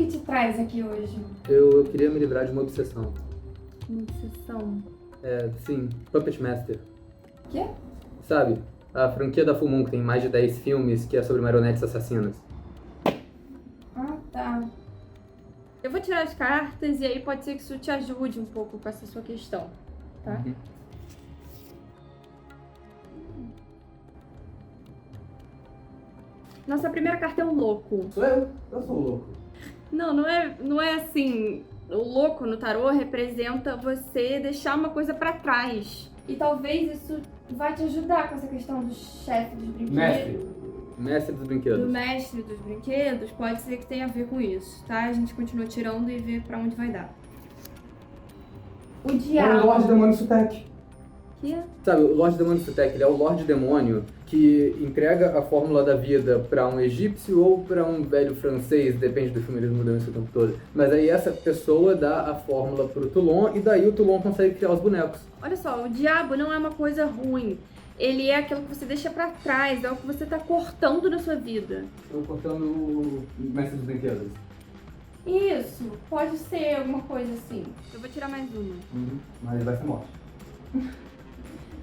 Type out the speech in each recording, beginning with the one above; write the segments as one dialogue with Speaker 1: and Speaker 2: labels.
Speaker 1: te traz aqui hoje?
Speaker 2: Eu queria me livrar de uma obsessão.
Speaker 1: Uma obsessão?
Speaker 2: Sim, Puppet Master.
Speaker 1: Quê?
Speaker 2: Sabe? A franquia da Full Moon, que tem mais de 10 filmes, que é sobre marionetes assassinas.
Speaker 1: Ah, tá. Eu vou tirar as cartas e aí pode ser que isso te ajude um pouco com essa sua questão, tá?
Speaker 2: Uhum.
Speaker 1: Nossa primeira carta é o louco.
Speaker 2: Sou eu? Eu sou o louco.
Speaker 1: Não é assim. O louco no tarô representa você deixar uma coisa pra trás. E talvez isso vai te ajudar com essa questão do chefe dos brinquedos.
Speaker 2: Mestre dos brinquedos.
Speaker 1: Do mestre dos brinquedos, pode ser que tenha a ver com isso, tá? A gente continua tirando e vê pra onde vai dar. O diabo.
Speaker 2: É o Lorde Demônio Sutek.
Speaker 1: Que?
Speaker 2: Sabe, o Lorde Demônio Sutek, ele é o Lorde Demônio que entrega a fórmula da vida pra um egípcio ou pra um velho francês, depende do filme, eles mudam isso o tempo todo. Mas aí essa pessoa dá a fórmula pro Toulon e daí o Toulon consegue criar os bonecos.
Speaker 1: Olha só, o diabo não é uma coisa ruim. Ele é aquilo que você deixa pra trás, é o que você tá cortando na sua vida.
Speaker 2: Estou cortando o Mestre dos Brinquedos.
Speaker 1: Isso, pode ser alguma coisa assim. Eu vou tirar mais uma.
Speaker 2: Mas vai ser morte.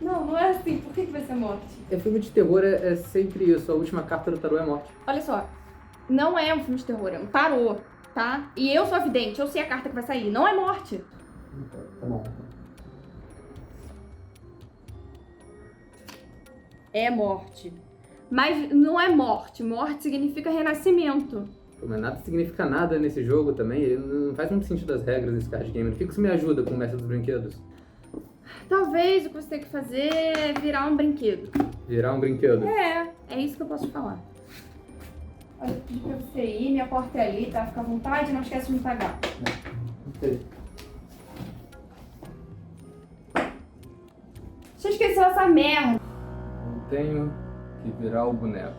Speaker 1: Não é assim. Por que vai ser morte?
Speaker 2: Filme de terror é sempre isso, a última carta do tarô é morte.
Speaker 1: Olha só, não é um filme de terror, é um tarô, tá? E eu sou a vidente, eu sei a carta que vai sair, não é morte.
Speaker 2: Tá bom.
Speaker 1: É morte. Mas não é morte. Morte significa renascimento.
Speaker 2: Pô, mas nada significa nada nesse jogo também, ele não faz muito sentido das regras desse card game. O que isso me ajuda com o Mestre dos Brinquedos?
Speaker 1: Talvez o que você tem que fazer é virar um brinquedo.
Speaker 2: Virar um brinquedo?
Speaker 1: É isso que eu posso te falar. Olha, eu pedi pra você ir, minha porta é ali, tá? Fica à vontade, não esquece de me pagar.
Speaker 2: Sei.
Speaker 1: Você esqueceu essa merda.
Speaker 2: Eu tenho que virar o boneco.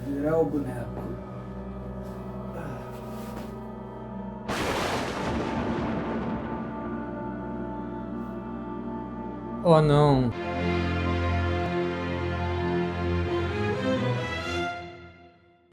Speaker 2: Virar o boneco. Oh não.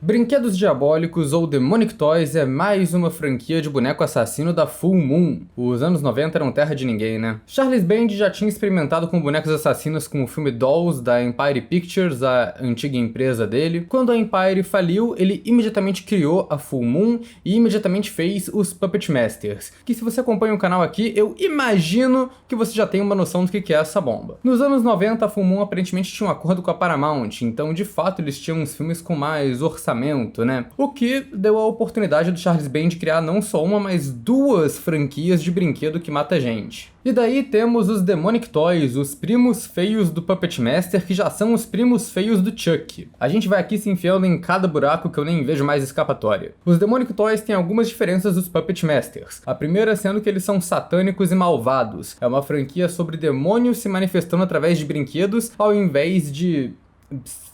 Speaker 2: Brinquedos Diabólicos ou Demonic Toys é mais uma franquia de boneco assassino da Full Moon. Os anos 90 eram terra de ninguém, né? Charles Band já tinha experimentado com bonecos assassinos com o filme Dolls da Empire Pictures, a antiga empresa dele. Quando a Empire faliu, ele imediatamente criou a Full Moon e imediatamente fez os Puppet Masters, que se você acompanha o canal aqui, eu imagino que você já tem uma noção do que é essa bomba. Nos anos 90, a Full Moon aparentemente tinha um acordo com a Paramount, então de fato eles tinham uns filmes com mais orçamento, né? O que deu a oportunidade do Charles Band criar não só uma, mas duas franquias de brinquedo que mata gente. E daí temos os Demonic Toys, os primos feios do Puppet Master, que já são os primos feios do Chuck. A gente vai aqui se enfiando em cada buraco que eu nem vejo mais escapatória. Os Demonic Toys têm algumas diferenças dos Puppet Masters. A primeira sendo que eles são satânicos e malvados. É uma franquia sobre demônios se manifestando através de brinquedos, ao invés de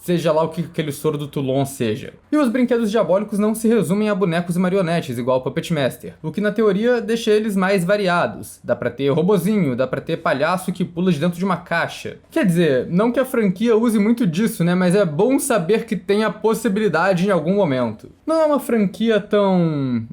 Speaker 2: seja lá o que aquele soro do Toulon seja. E os brinquedos diabólicos não se resumem a bonecos e marionetes, igual o Puppet Master, o que na teoria deixa eles mais variados. Dá pra ter robozinho, dá pra ter palhaço que pula de dentro de uma caixa. Quer dizer, não que a franquia use muito disso, né, mas é bom saber que tem a possibilidade em algum momento. Não é uma franquia tão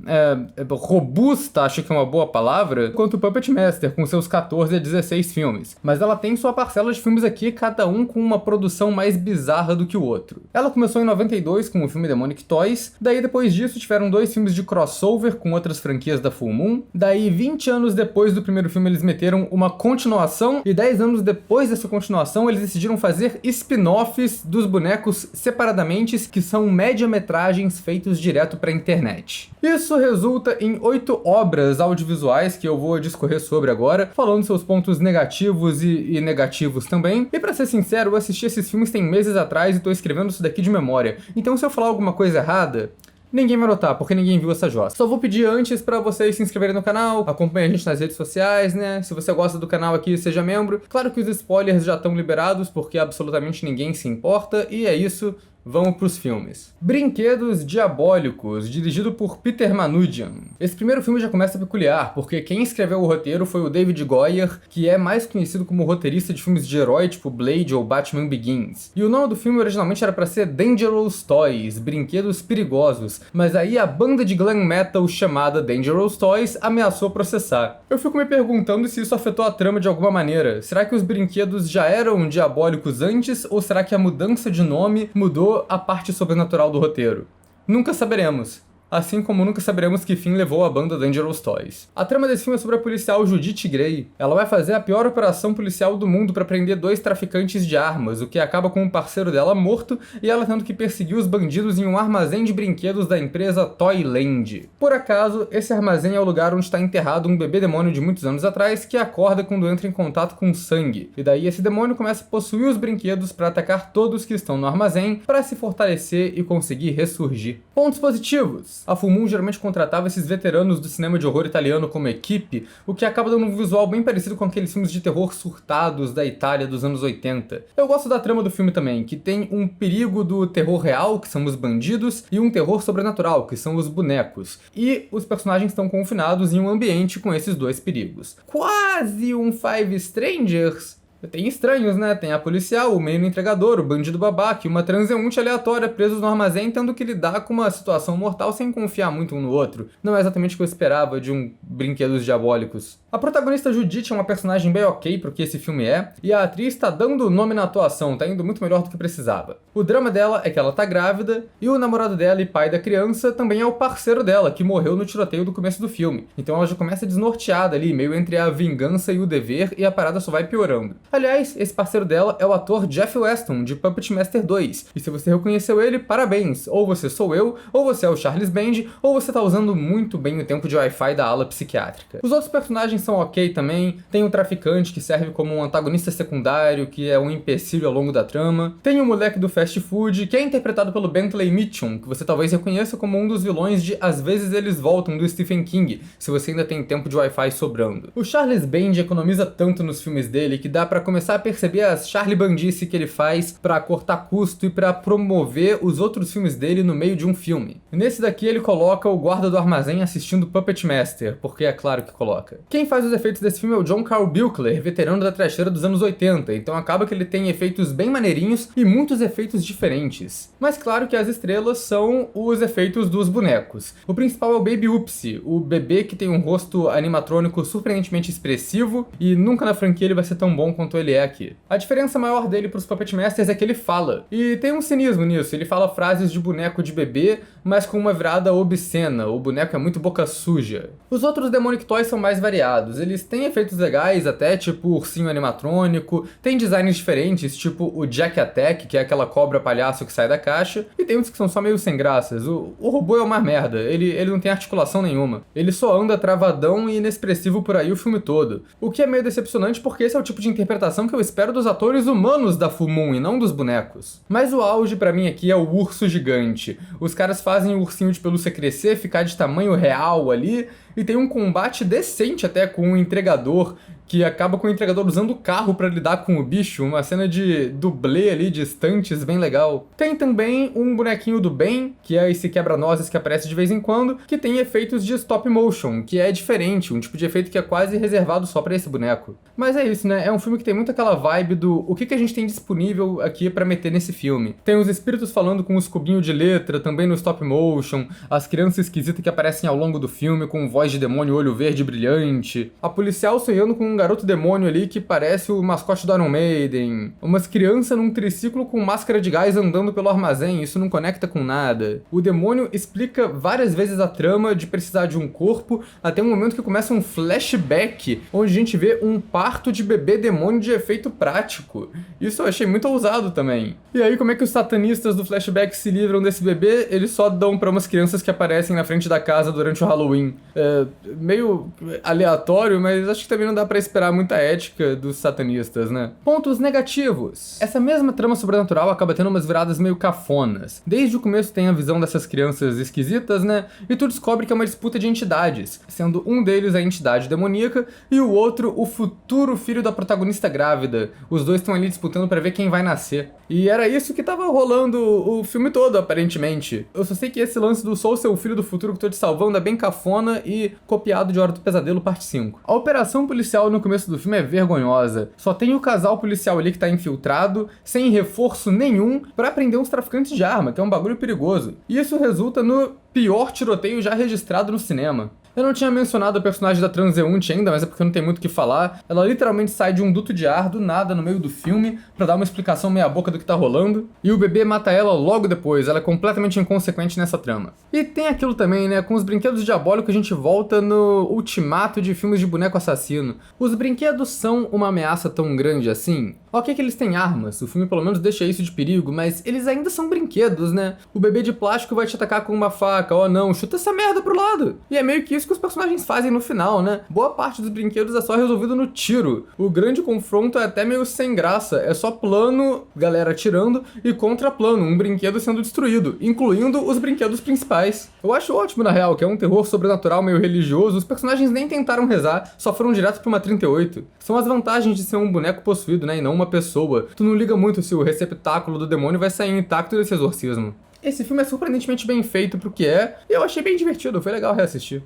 Speaker 2: robusta, acho que é uma boa palavra, quanto o Puppet Master, com seus 14 a 16 filmes. Mas ela tem sua parcela de filmes aqui, cada um com uma produção mais bizarra do que o outro. Ela começou em 92 com o filme Demonic Toys, daí depois disso tiveram 2 filmes de crossover com outras franquias da Full Moon, daí 20 anos depois do primeiro filme eles meteram uma continuação, e 10 anos depois dessa continuação eles decidiram fazer spin-offs dos bonecos separadamente, que são média-metragens feitos direto pra internet. Isso resulta em 8 obras audiovisuais que eu vou discorrer sobre agora, falando seus pontos negativos e negativos também, e pra ser sincero, eu assisti esses filmes tem meses atrás e tô escrevendo isso daqui de memória, então se eu falar alguma coisa errada, ninguém vai notar, porque ninguém viu essa jossa. Só vou pedir antes pra vocês se inscreverem no canal, acompanhem a gente nas redes sociais, né? Se você gosta do canal aqui, seja membro. Claro que os spoilers já estão liberados, porque absolutamente ninguém se importa, e é isso. Vamos pros filmes. Brinquedos Diabólicos, dirigido por Peter Manoogian. Esse primeiro filme já começa peculiar, porque quem escreveu o roteiro foi o David Goyer, que é mais conhecido como roteirista de filmes de herói tipo Blade ou Batman Begins. E o nome do filme originalmente era pra ser Dangerous Toys, Brinquedos Perigosos, mas aí a banda de glam metal chamada Dangerous Toys ameaçou processar. Eu fico me perguntando se isso afetou a trama de alguma maneira. Será que os brinquedos já eram diabólicos antes, ou será que a mudança de nome mudou a parte sobrenatural do roteiro? Nunca saberemos. Assim como nunca saberemos que fim levou a banda Dangerous Toys. A trama desse filme é sobre a policial Judith Gray. Ela vai fazer a pior operação policial do mundo para prender 2 traficantes de armas, o que acaba com um parceiro dela morto e ela tendo que perseguir os bandidos em um armazém de brinquedos da empresa Toyland. Por acaso, esse armazém é o lugar onde está enterrado um bebê demônio de muitos anos atrás que acorda quando entra em contato com sangue. E daí esse demônio começa a possuir os brinquedos para atacar todos que estão no armazém para se fortalecer e conseguir ressurgir. Pontos positivos. A Full Moon geralmente contratava esses veteranos do cinema de horror italiano como equipe, o que acaba dando um visual bem parecido com aqueles filmes de terror surtados da Itália dos anos 80. Eu gosto da trama do filme também, que tem um perigo do terror real, que são os bandidos, e um terror sobrenatural, que são os bonecos. E os personagens estão confinados em um ambiente com esses 2 perigos. Quase um Five Strangers. Tem estranhos, né? Tem a policial, o menino entregador, o bandido babaca e uma transeunte aleatória presos no armazém tendo que lidar com uma situação mortal sem confiar muito um no outro. Não é exatamente o que eu esperava de um Brinquedos Diabólicos. A protagonista Judith é uma personagem bem ok pro que esse filme é, e a atriz tá dando nome na atuação, tá indo muito melhor do que precisava. O drama dela é que ela tá grávida, e o namorado dela e pai da criança também é o parceiro dela, que morreu no tiroteio do começo do filme. Então ela já começa desnorteada ali, meio entre a vingança e o dever, e a parada só vai piorando. Aliás, esse parceiro dela é o ator Jeff Weston, de Puppet Master 2. E se você reconheceu ele, parabéns! Ou você sou eu, ou você é o Charles Band, ou você tá usando muito bem o tempo de Wi-Fi da ala psiquiátrica. Os outros personagens são ok também. Tem o traficante, que serve como um antagonista secundário, que é um empecilho ao longo da trama. Tem o moleque do fast food, que é interpretado pelo Bentley Mitchum, que você talvez reconheça como um dos vilões de Às Vezes Eles Voltam, do Stephen King, se você ainda tem tempo de Wi-Fi sobrando. O Charles Band economiza tanto nos filmes dele que dá pra começar a perceber as Charlie Bandice que ele faz pra cortar custo e pra promover os outros filmes dele no meio de um filme. Nesse daqui ele coloca o guarda do armazém assistindo Puppet Master, porque é claro que coloca. Quem faz os efeitos desse filme é o John Carl Buechler, veterano da trecheira dos anos 80, então acaba que ele tem efeitos bem maneirinhos e muitos efeitos diferentes. Mas claro que as estrelas são os efeitos dos bonecos. O principal é o Baby Oopsie, o bebê que tem um rosto animatrônico surpreendentemente expressivo, e nunca na franquia ele vai ser tão bom quanto ele é aqui. A diferença maior dele pros Puppet Masters é que ele fala, e tem um cinismo nisso, ele fala frases de boneco de bebê, mas com uma virada obscena, o boneco é muito boca suja. Os outros Demonic Toys são mais variados, eles têm efeitos legais até, tipo ursinho animatrônico, tem designs diferentes, tipo o Jack Attack, que é aquela cobra palhaço que sai da caixa, e tem uns que são só meio sem graças. O robô é uma merda, ele não tem articulação nenhuma, ele só anda travadão e inexpressivo por aí o filme todo, o que é meio decepcionante porque esse é o tipo de interpretação que eu espero dos atores humanos da Full Moon e não dos bonecos. Mas o auge pra mim aqui é o urso gigante. Os caras fazem o ursinho de pelúcia crescer, ficar de tamanho real ali, e tem um combate decente até com um entregador, que acaba com o entregador usando o carro pra lidar com o bicho, uma cena de dublê ali, de estantes, bem legal. Tem também um bonequinho do bem, que é esse quebra-nozes que aparece de vez em quando, que tem efeitos de stop motion, que é diferente, um tipo de efeito que é quase reservado só pra esse boneco. Mas é isso, né? É um filme que tem muito aquela vibe do o que a gente tem disponível aqui pra meter nesse filme. Tem os espíritos falando com os cubinhos de letra, também no stop motion, as crianças esquisitas que aparecem ao longo do filme com voz de demônio olho verde brilhante, a policial sonhando com um garoto demônio ali que parece o mascote do Iron Maiden, umas crianças num triciclo com máscara de gás andando pelo armazém, isso não conecta com nada. O demônio explica várias vezes a trama de precisar de um corpo, até um momento que começa um flashback, onde a gente vê um parto de bebê demônio de efeito prático. Isso eu achei muito ousado também. E aí como é que os satanistas do flashback se livram desse bebê? Eles só dão pra umas crianças que aparecem na frente da casa durante o Halloween. É meio aleatório, mas acho que também não dá pra esperar muita ética dos satanistas, né? Pontos negativos. Essa mesma trama sobrenatural acaba tendo umas viradas meio cafonas. Desde o começo tem a visão dessas crianças esquisitas, né? E tu descobre que é uma disputa de entidades, sendo um deles a entidade demoníaca e o outro o futuro filho da protagonista grávida. Os dois estão ali disputando pra ver quem vai nascer. E era isso que tava rolando o filme todo, aparentemente. Eu só sei que esse lance do sou seu filho do futuro que tô te salvando é bem cafona e copiado de Hora do Pesadelo, parte 5. A operação policial no começo do filme é vergonhosa. Só tem o casal policial ali que tá infiltrado, sem reforço nenhum, pra prender uns traficantes de arma, que é um bagulho perigoso. E isso resulta no pior tiroteio já registrado no cinema. Eu não tinha mencionado a personagem da transeunte ainda, mas é porque não tem muito o que falar. Ela literalmente sai de um duto de ar do nada no meio do filme pra dar uma explicação meia boca do que tá rolando. E o bebê mata ela logo depois, ela é completamente inconsequente nessa trama. E tem aquilo também, né, com os brinquedos diabólicos a gente volta no ultimato de filmes de boneco assassino. Os brinquedos são uma ameaça tão grande assim? Ok que eles têm armas, o filme pelo menos deixa isso de perigo, mas eles ainda são brinquedos, né? O bebê de plástico vai te atacar com uma faca, oh não, chuta essa merda pro lado. E é meio que isso que os personagens fazem no final, né? Boa parte dos brinquedos é só resolvido no tiro. O grande confronto é até meio sem graça, é só plano, galera atirando, e contra-plano, um brinquedo sendo destruído, incluindo os brinquedos principais. Eu acho ótimo, na real, que é um terror sobrenatural meio religioso, os personagens nem tentaram rezar, só foram direto pra uma 38. São as vantagens de ser um boneco possuído, né, e não uma pessoa. Tu não liga muito se o receptáculo do demônio vai sair intacto desse exorcismo. Esse filme é surpreendentemente bem feito pro que é, e eu achei bem divertido, foi legal reassistir.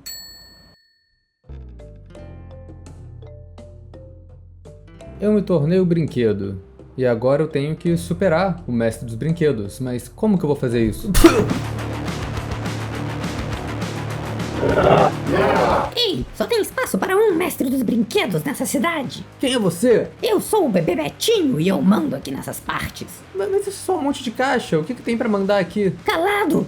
Speaker 2: Eu me tornei o brinquedo, e agora eu tenho que superar o mestre dos brinquedos, mas como que eu vou fazer isso?
Speaker 3: Ei, só tem espaço para um mestre dos brinquedos nessa cidade.
Speaker 2: Quem é você?
Speaker 3: Eu sou o bebê Betinho e eu mando aqui nessas partes.
Speaker 2: Mas isso é só um monte de caixa, o que tem pra mandar aqui?
Speaker 3: Calado!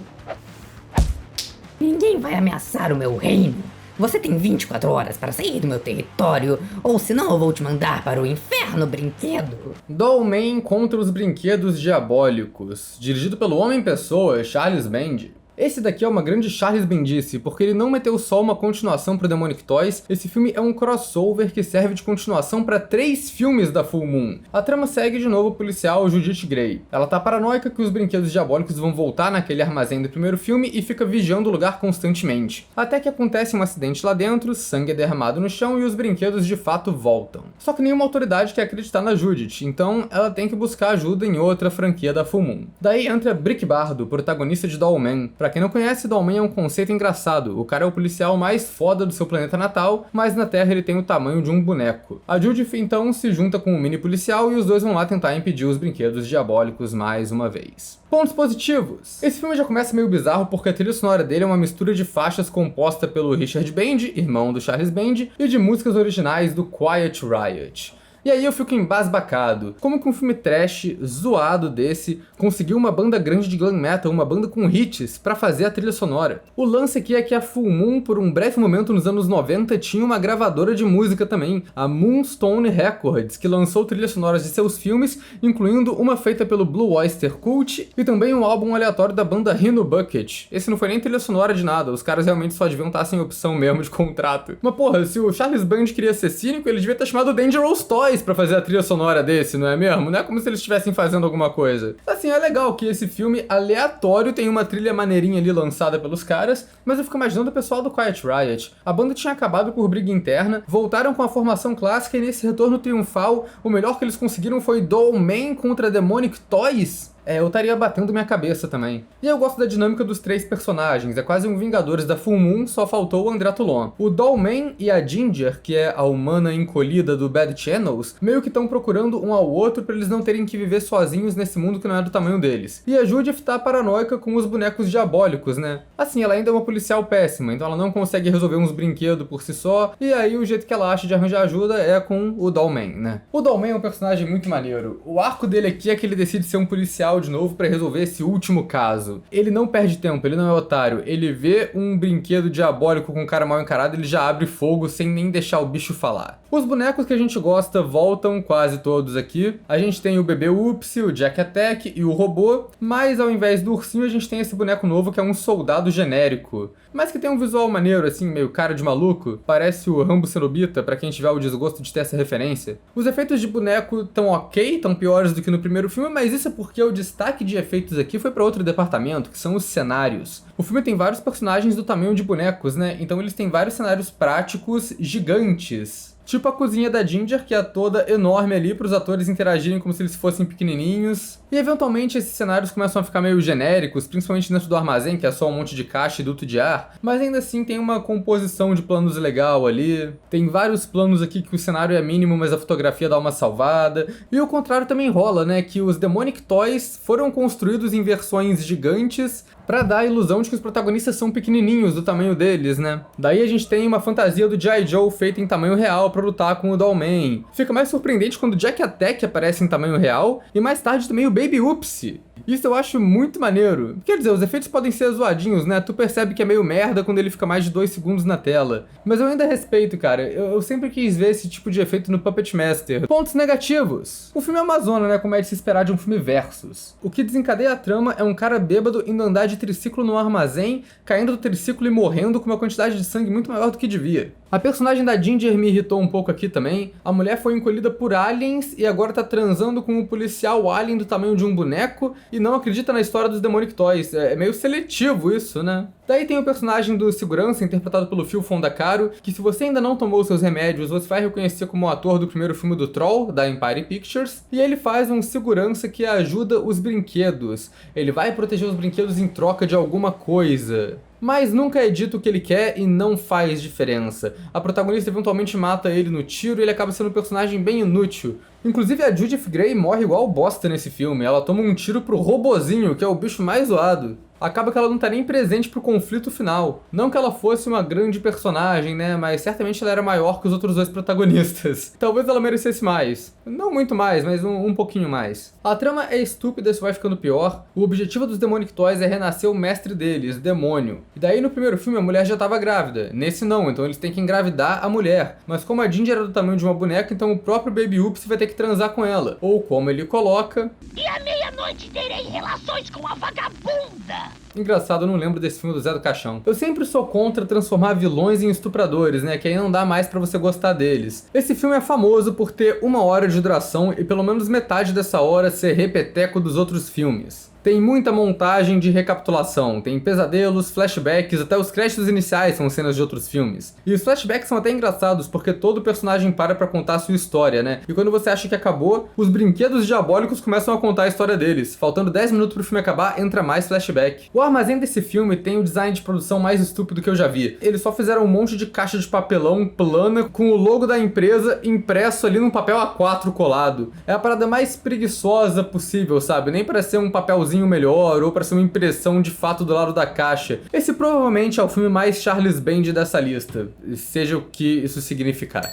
Speaker 3: Ninguém vai ameaçar o meu reino. Você tem 24 horas para sair do meu território, ou senão eu vou te mandar para o inferno, brinquedo.
Speaker 2: Dollman contra os brinquedos diabólicos, dirigido pelo Homem-Pessoa, Charles Band. Esse daqui é uma grande Charles Bendice, porque ele não meteu só uma continuação pro Demonic Toys, esse filme é um crossover que serve de continuação para 3 filmes da Full Moon. A trama segue de novo o policial Judith Gray. Ela tá paranoica que os brinquedos diabólicos vão voltar naquele armazém do primeiro filme e fica vigiando o lugar constantemente. Até que acontece um acidente lá dentro, sangue é derramado no chão e os brinquedos de fato voltam. Só que nenhuma autoridade quer acreditar na Judith, então ela tem que buscar ajuda em outra franquia da Full Moon. Daí entra Brick Bardo, protagonista de Dollman. Pra quem não conhece, Dollman é um conceito engraçado. O cara é o policial mais foda do seu planeta natal, mas na Terra ele tem o tamanho de um boneco. A Judith então se junta com o mini policial e os dois vão lá tentar impedir os brinquedos diabólicos mais uma vez. Pontos positivos. Esse filme já começa meio bizarro porque a trilha sonora dele é uma mistura de faixas composta pelo Richard Band, irmão do Charles Band, e de músicas originais do Quiet Riot. E aí eu fico embasbacado. Como que um filme trash, zoado desse, conseguiu uma banda grande de glam metal, uma banda com hits, pra fazer a trilha sonora? O lance aqui é que a Full Moon, por um breve momento nos anos 90, tinha uma gravadora de música também, a Moonstone Records, que lançou trilhas sonoras de seus filmes, incluindo uma feita pelo Blue Oyster Cult, e também um álbum aleatório da banda Rhino Bucket. Esse não foi nem trilha sonora de nada, os caras realmente só deviam estar sem opção mesmo de contrato. Mas porra, se o Charles Band queria ser cínico, ele devia ter chamado Dangerous Toys pra fazer a trilha sonora desse, não é mesmo? Não é como se eles estivessem fazendo alguma coisa. Assim, é legal que esse filme aleatório tem uma trilha maneirinha ali lançada pelos caras, mas eu fico imaginando o pessoal do Quiet Riot. A banda tinha acabado por briga interna, voltaram com a formação clássica e nesse retorno triunfal, o melhor que eles conseguiram foi Dollman contra Demonic Toys. Eu estaria batendo minha cabeça também. E eu gosto da dinâmica dos 3 personagens, é quase um Vingadores da Full Moon, só faltou o André Toulon. O Dollman e a Ginger, que é a humana encolhida do Bad Channels, meio que estão procurando um ao outro pra eles não terem que viver sozinhos nesse mundo que não é do tamanho deles. E a Judith tá paranoica com os bonecos diabólicos, né? Assim, ela ainda é uma policial péssima, então ela não consegue resolver uns brinquedos por si só, e aí o jeito que ela acha de arranjar ajuda é com o Dollman, né? O Dollman é um personagem muito maneiro. O arco dele aqui é que ele decide ser um policial de novo pra resolver esse último caso. Ele não perde tempo, ele não é otário. Ele vê um brinquedo diabólico com um cara mal encarado, ele já abre fogo sem nem deixar o bicho falar. Os bonecos que a gente gosta voltam quase todos aqui. A gente tem o bebê Upsi, o Jack Attack e o robô, mas ao invés do ursinho a gente tem esse boneco novo que é um soldado genérico, mas que tem um visual maneiro, assim, meio cara de maluco. Parece o Rambo Cenobita, pra quem tiver o desgosto de ter essa referência. Os efeitos de boneco tão ok, tão piores do que no primeiro filme, mas isso é porque o destaque de efeitos aqui foi pra outro departamento, que são os cenários. O filme tem vários personagens do tamanho de bonecos, né? Então eles têm vários cenários práticos gigantes. Tipo a cozinha da Ginger, que é toda enorme ali para os atores interagirem como se eles fossem pequenininhos. E eventualmente esses cenários começam a ficar meio genéricos, principalmente dentro do armazém, que é só um monte de caixa e duto de ar. Mas ainda assim tem uma composição de planos legal ali. Tem vários planos aqui que o cenário é mínimo, mas a fotografia dá uma salvada. E o contrário também rola, né? Que os Demonic Toys foram construídos em versões gigantes pra dar a ilusão de que os protagonistas são pequenininhos do tamanho deles, né? Daí a gente tem uma fantasia do G.I. Joe feita em tamanho real pra lutar com o Dollman. Fica mais surpreendente quando o Jack Attack aparece em tamanho real e mais tarde também o Baby Upsi. Isso eu acho muito maneiro. Quer dizer, os efeitos podem ser zoadinhos, né? Tu percebe que é meio merda quando ele fica mais de 2 segundos na tela. Mas eu ainda respeito, cara. Eu sempre quis ver esse tipo de efeito no Puppet Master. Pontos negativos. O filme é uma zona, né? Como é de se esperar de um filme versus. O que desencadeia a trama é um cara bêbado indo andar de triciclo no armazém, caindo do triciclo e morrendo com uma quantidade de sangue muito maior do que devia. A personagem da Ginger me irritou um pouco aqui também. A mulher foi encolhida por aliens e agora tá transando com um policial alien do tamanho de um boneco e não acredita na história dos Demonic Toys. É meio seletivo isso, né? Daí tem o personagem do segurança, interpretado pelo Phil Fondacaro, que se você ainda não tomou seus remédios, você vai reconhecer como o ator do primeiro filme do Troll, da Empire Pictures, e ele faz um segurança que ajuda os brinquedos. Ele vai proteger os brinquedos em troca de alguma coisa. Mas nunca é dito o que ele quer e não faz diferença. A protagonista eventualmente mata ele no tiro e ele acaba sendo um personagem bem inútil. Inclusive a Judith Grey morre igual bosta nesse filme. Ela toma um tiro pro robozinho, que é o bicho mais zoado. Acaba que ela não tá nem presente pro conflito final. Não que ela fosse uma grande personagem, né? Mas certamente ela era maior que os outros dois protagonistas. Talvez ela merecesse mais. Não muito mais, mas um pouquinho mais. A trama é estúpida, isso vai ficando pior. O objetivo dos Demonic Toys é renascer o mestre deles, o demônio. E daí no primeiro filme a mulher já tava grávida. Nesse não, então eles têm que engravidar a mulher. Mas como a Ginger era do tamanho de uma boneca, então o próprio Baby Upsi vai ter que transar com ela. Ou como ele coloca...
Speaker 4: E à meia-noite terei relações com a vagabunda!
Speaker 2: Engraçado, eu não lembro desse filme do Zé do Caixão. Eu sempre sou contra transformar vilões em estupradores, né? Que aí não dá mais pra você gostar deles. Esse filme é famoso por ter 1 hora de duração e pelo menos metade dessa hora ser repeteco dos outros filmes. Tem muita montagem de recapitulação, tem pesadelos, flashbacks, até os créditos iniciais são cenas de outros filmes. E os flashbacks são até engraçados, porque todo personagem para pra contar a sua história, né? E quando você acha que acabou, os brinquedos diabólicos começam a contar a história deles. Faltando 10 minutos pro filme acabar, entra mais flashback. O armazém desse filme tem o design de produção mais estúpido que eu já vi. Eles só fizeram um monte de caixa de papelão plana com o logo da empresa impresso ali num papel A4 colado. É a parada mais preguiçosa possível, sabe? Nem para ser um papelzinho melhor ou para ser uma impressão de fato do lado da caixa. Esse provavelmente é o filme mais Charles Band dessa lista, seja o que isso significar.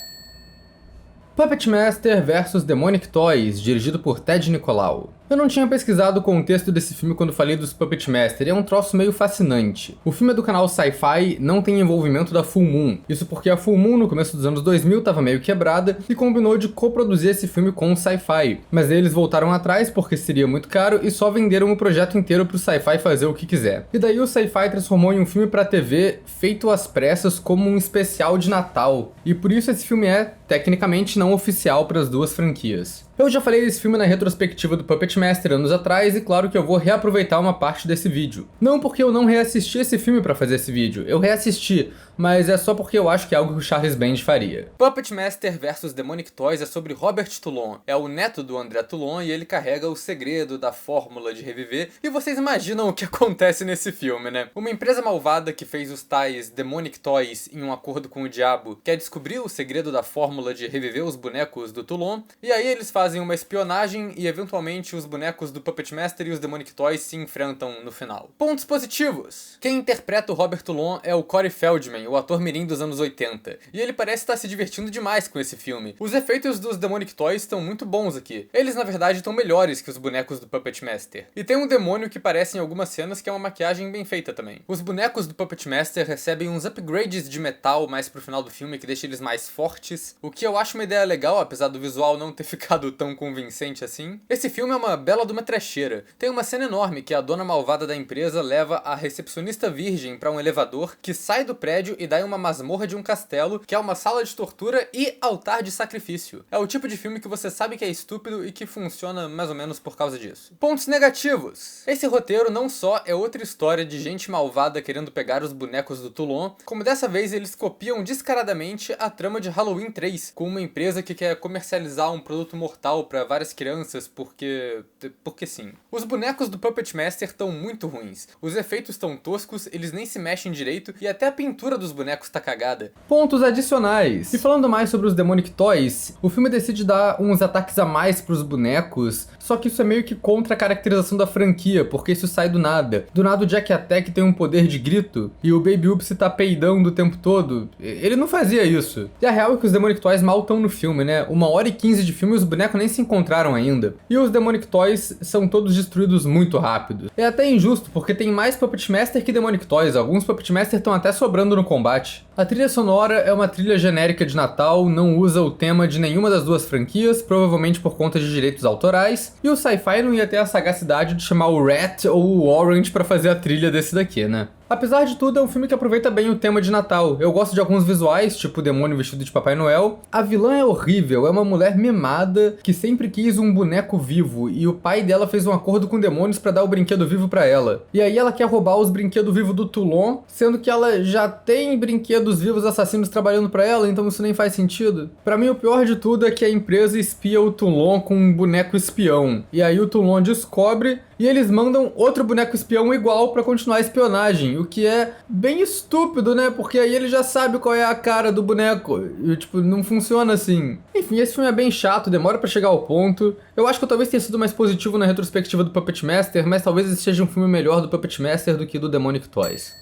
Speaker 2: Puppet Master vs Demonic Toys, dirigido por Ted Nicolau. Eu não tinha pesquisado o contexto desse filme quando falei dos Puppet Master, e é um troço meio fascinante. O filme é do canal Sci-Fi, não tem envolvimento da Full Moon. Isso porque a Full Moon, no começo dos anos 2000, tava meio quebrada e combinou de coproduzir esse filme com o Sci-Fi. Mas eles voltaram atrás porque seria muito caro e só venderam o projeto inteiro pro Sci-Fi fazer o que quiser. E daí o Sci-Fi transformou em um filme pra TV feito às pressas como um especial de Natal. E por isso esse filme é, tecnicamente, não oficial para as duas franquias. Eu já falei desse filme na retrospectiva do Puppet Master anos atrás e claro que eu vou reaproveitar uma parte desse vídeo. Não porque eu não reassisti esse filme pra fazer esse vídeo, eu reassisti, mas é só porque eu acho que é algo que o Charles Band faria. Puppet Master vs Demonic Toys é sobre Robert Toulon, é o neto do André Toulon e ele carrega o segredo da fórmula de reviver, e vocês imaginam o que acontece nesse filme, né? Uma empresa malvada que fez os tais Demonic Toys em um acordo com o diabo quer descobrir o segredo da fórmula de reviver os bonecos do Toulon, e aí eles fazem fazem uma espionagem e eventualmente os bonecos do Puppet Master e os Demonic Toys se enfrentam no final. Pontos positivos! Quem interpreta o Robert Toulon é o Corey Feldman, o ator mirim dos anos 80, e ele parece estar se divertindo demais com esse filme. Os efeitos dos Demonic Toys estão muito bons aqui. Eles na verdade estão melhores que os bonecos do Puppet Master. E tem um demônio que parece em algumas cenas que é uma maquiagem bem feita também. Os bonecos do Puppet Master recebem uns upgrades de metal mais pro final do filme que deixa eles mais fortes, o que eu acho uma ideia legal, apesar do visual não ter ficado tão convincente assim. Esse filme é uma bela de uma trecheira. Tem uma cena enorme que a dona malvada da empresa leva a recepcionista virgem pra um elevador que sai do prédio e dá em uma masmorra de um castelo, que é uma sala de tortura e altar de sacrifício. É o tipo de filme que você sabe que é estúpido e que funciona mais ou menos por causa disso. Pontos negativos. Esse roteiro não só é outra história de gente malvada querendo pegar os bonecos do Toulon, como dessa vez eles copiam descaradamente a trama de Halloween 3, com uma empresa que quer comercializar um produto mortal para várias crianças porque sim. Os bonecos do Puppet Master estão muito ruins. Os efeitos estão toscos, eles nem se mexem direito e até a pintura dos bonecos tá cagada. Pontos adicionais. E falando mais sobre os Demonic Toys, o filme decide dar uns ataques a mais pros bonecos, só que isso é meio que contra a caracterização da franquia, porque isso sai do nada. Do nada o Jack Attack tem um poder de grito e o Baby Oops tá peidando o tempo todo. Ele não fazia isso. E a real é que os Demonic Toys mal estão no filme, né? 1h15 de filme e os bonecos nem se encontraram ainda. E os Demonic Toys são todos destruídos muito rápido. É até injusto, porque tem mais Puppet Master que Demonic Toys. Alguns Puppet Master estão até sobrando no combate. A trilha sonora é uma trilha genérica de Natal, não usa o tema de nenhuma das duas franquias, provavelmente por conta de direitos autorais, e o Sci-Fi não ia ter a sagacidade de chamar o Rat ou o Orange pra fazer a trilha desse daqui, né? Apesar de tudo, é um filme que aproveita bem o tema de Natal. Eu gosto de alguns visuais, tipo o demônio vestido de Papai Noel. A vilã é horrível, é uma mulher mimada que sempre quis um boneco vivo, e o pai dela fez um acordo com demônios pra dar o brinquedo vivo pra ela. E aí ela quer roubar os brinquedos vivos do Toulon, sendo que ela já tem brinquedos vivos assassinos trabalhando pra ela, então isso nem faz sentido. Pra mim, o pior de tudo é que a empresa espia o Toulon com um boneco espião. E aí o Toulon descobre e eles mandam outro boneco espião igual pra continuar a espionagem, o que é bem estúpido, né? Porque aí ele já sabe qual é a cara do boneco e, tipo, não funciona assim. Enfim, esse filme é bem chato, demora pra chegar ao ponto. Eu acho que eu talvez tenha sido mais positivo na retrospectiva do Puppet Master, mas talvez esse seja um filme melhor do Puppet Master do que do Demonic Toys.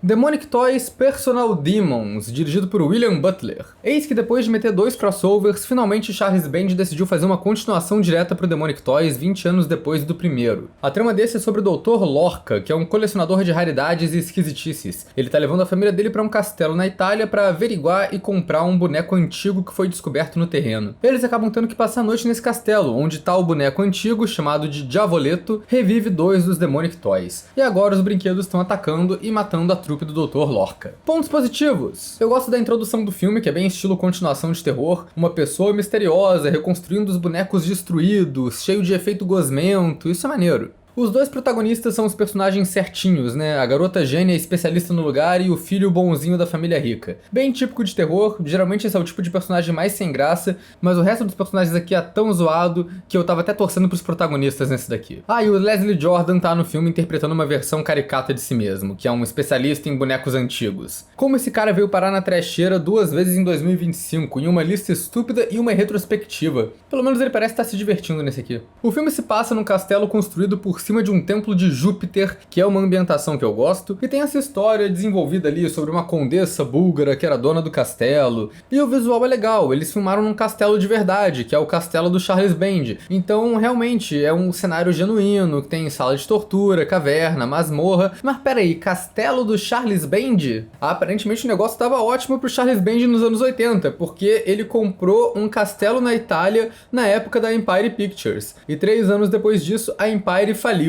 Speaker 2: Demonic Toys Personal Demons, dirigido por William Butler. Eis que depois de meter 2 crossovers, finalmente Charles Band decidiu fazer uma continuação direta pro Demonic Toys 20 anos depois do primeiro. A trama desse é sobre o Dr. Lorca, que é um colecionador de raridades e esquisitices. Ele tá levando a família dele pra um castelo na Itália pra averiguar e comprar um boneco antigo que foi descoberto no terreno. Eles acabam tendo que passar a noite nesse castelo, onde tal boneco antigo, chamado de Diavoleto, revive 2 dos Demonic Toys. E agora os brinquedos estão atacando e matando a trupe do Dr. Lorca. Pontos positivos. Eu gosto da introdução do filme, que é bem estilo continuação de terror. Uma pessoa misteriosa reconstruindo os bonecos destruídos, cheio de efeito gosmento, isso é maneiro. Os 2 protagonistas são os personagens certinhos, né? A garota gênia especialista no lugar e o filho bonzinho da família rica. Bem típico de terror, geralmente esse é o tipo de personagem mais sem graça, mas o resto dos personagens aqui é tão zoado que eu tava até torcendo pros protagonistas nesse daqui. Ah, e o Leslie Jordan tá no filme interpretando uma versão caricata de si mesmo, que é um especialista em bonecos antigos. Como esse cara veio parar na trecheira 2 vezes em 2025, em uma lista estúpida e uma retrospectiva. Pelo menos ele parece estar se divertindo nesse aqui. O filme se passa num castelo construído por cima de um templo de Júpiter, que é uma ambientação que eu gosto, e tem essa história desenvolvida ali sobre uma condessa búlgara que era dona do castelo, e o visual é legal, eles filmaram num castelo de verdade, que é o castelo do Charles Band, então realmente é um cenário genuíno, que tem sala de tortura, caverna, masmorra, mas peraí, castelo do Charles Band? Aparentemente o negócio tava ótimo pro Charles Band nos anos 80, porque ele comprou um castelo na Itália na época da Empire Pictures, e 3 anos depois disso a Empire faliu.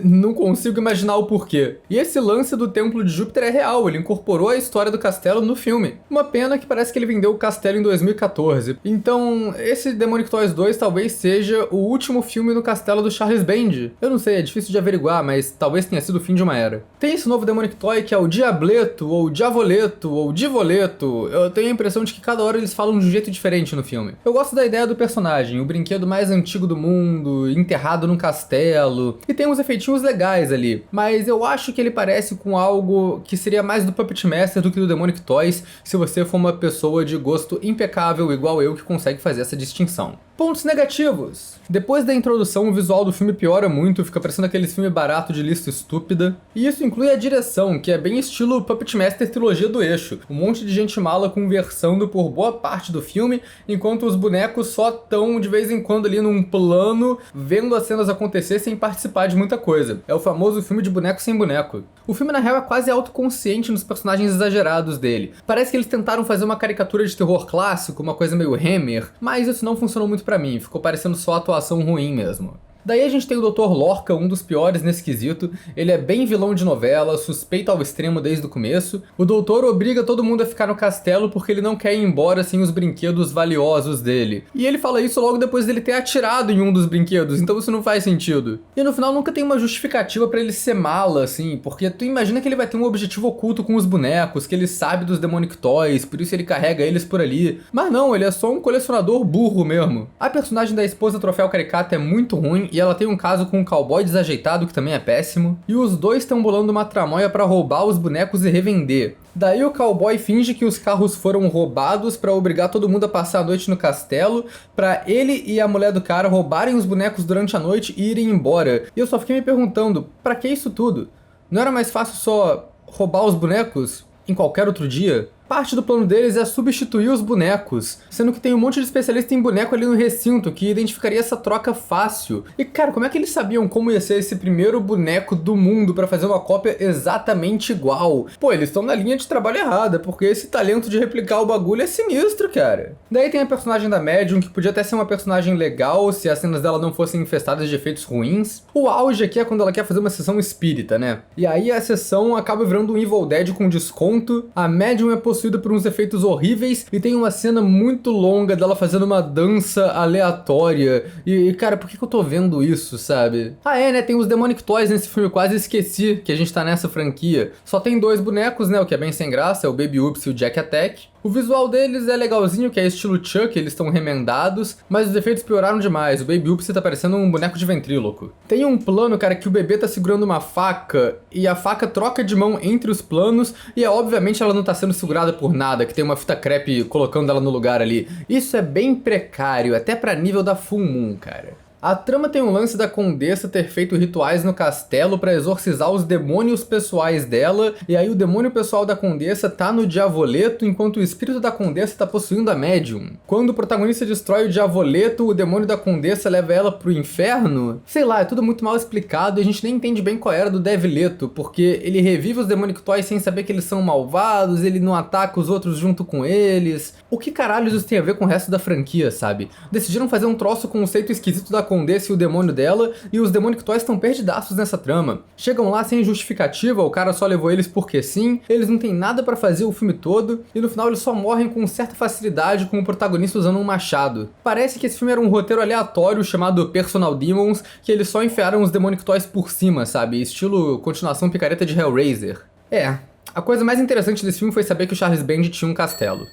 Speaker 2: Não consigo imaginar o porquê. E esse lance do Templo de Júpiter é real, ele incorporou a história do castelo no filme. Uma pena que parece que ele vendeu o castelo em 2014. Então, esse Demonic Toys 2 talvez seja o último filme no castelo do Charles Band. Eu não sei, é difícil de averiguar, mas talvez tenha sido o fim de uma era. Tem esse novo Demonic Toy que é o Diableto, ou Diavoleto, ou Divoleto. Eu tenho a impressão de que cada hora eles falam de um jeito diferente no filme. Eu gosto da ideia do personagem, o brinquedo mais antigo do mundo, enterrado num castelo. E tem uns efeitinhos legais ali, mas eu acho que ele parece com algo que seria mais do Puppet Master do que do Demonic Toys, se você for uma pessoa de gosto impecável igual eu que consegue fazer essa distinção. Pontos negativos. Depois da introdução, o visual do filme piora muito, fica parecendo aqueles filmes barato de lista estúpida. E isso inclui a direção, que é bem estilo Puppet Master Trilogia do Eixo. Um monte de gente mala conversando por boa parte do filme, enquanto os bonecos só estão de vez em quando ali num plano, vendo as cenas acontecer sem participar de muita coisa. É o famoso filme de boneco sem boneco. O filme, na real, é quase autoconsciente nos personagens exagerados dele. Parece que eles tentaram fazer uma caricatura de terror clássico, uma coisa meio Hammer, mas isso não funcionou muito pra mim, ficou parecendo só atuação ruim mesmo. Daí a gente tem o Dr. Lorca, um dos piores nesse quesito. Ele é bem vilão de novela, suspeito ao extremo desde o começo. O doutor obriga todo mundo a ficar no castelo porque ele não quer ir embora sem os brinquedos valiosos dele. E ele fala isso logo depois dele ter atirado em um dos brinquedos, então isso não faz sentido. E no final nunca tem uma justificativa pra ele ser mala, assim, porque tu imagina que ele vai ter um objetivo oculto com os bonecos, que ele sabe dos Demonic Toys, por isso ele carrega eles por ali. Mas não, ele é só um colecionador burro mesmo. A personagem da esposa troféu caricato é muito ruim, e ela tem um caso com um cowboy desajeitado que também é péssimo, e os dois estão bolando uma tramóia pra roubar os bonecos e revender. Daí o cowboy finge que os carros foram roubados pra obrigar todo mundo a passar a noite no castelo, pra ele e a mulher do cara roubarem os bonecos durante a noite e irem embora. E eu só fiquei me perguntando, pra que isso tudo? Não era mais fácil só roubar os bonecos em qualquer outro dia? Parte do plano deles é substituir os bonecos, sendo que tem um monte de especialista em boneco ali no recinto que identificaria essa troca fácil. E cara, como é que eles sabiam como ia ser esse primeiro boneco do mundo pra fazer uma cópia exatamente igual? Pô, eles estão na linha de trabalho errada, porque esse talento de replicar o bagulho é sinistro, cara. Daí tem a personagem da Medium, que podia até ser uma personagem legal se as cenas dela não fossem infestadas de efeitos ruins. O auge aqui é quando ela quer fazer uma sessão espírita, né? E aí a sessão acaba virando um Evil Dead com desconto. A Medium é possuída por uns efeitos horríveis e tem uma cena muito longa dela fazendo uma dança aleatória. E cara, por que eu tô vendo isso, sabe? Ah é, né? Tem os Demonic Toys nesse filme, eu quase esqueci que a gente tá nessa franquia. Só tem 2 bonecos, né? O que é bem sem graça, é o Baby Oops e o Jack Attack. O visual deles é legalzinho, que é estilo Chuck, eles estão remendados, mas os efeitos pioraram demais. O Baby Oops tá parecendo um boneco de ventríloco. Tem um plano, cara, que o bebê tá segurando uma faca e a faca troca de mão entre os planos e obviamente ela não tá sendo segurada por nada, que tem uma fita crepe colocando ela no lugar ali. Isso é bem precário, até pra nível da Full Moon, cara. A trama tem um lance da Condessa ter feito rituais no castelo pra exorcizar os demônios pessoais dela, e aí o demônio pessoal da Condessa tá no Diavoleto, enquanto o espírito da Condessa tá possuindo a Medium. Quando o protagonista destrói o Diavoleto, o demônio da Condessa leva ela pro inferno? Sei lá, é tudo muito mal explicado e a gente nem entende bem qual era do Devileto, porque ele revive os Demonic Toys sem saber que eles são malvados, ele não ataca os outros junto com eles. O que caralhos isso tem a ver com o resto da franquia, sabe? Decidiram fazer um troço com o conceito esquisito da Condessa e o demônio dela, e os Demonic Toys estão perdidaços nessa trama. Chegam lá sem justificativa, o cara só levou eles porque sim, eles não tem nada pra fazer o filme todo, e no final eles só morrem com certa facilidade com o protagonista usando um machado. Parece que esse filme era um roteiro aleatório chamado Personal Demons, que eles só enfiaram os Demonic Toys por cima, sabe? Estilo continuação picareta de Hellraiser. É, a coisa mais interessante desse filme foi saber que o Charles Band tinha um castelo.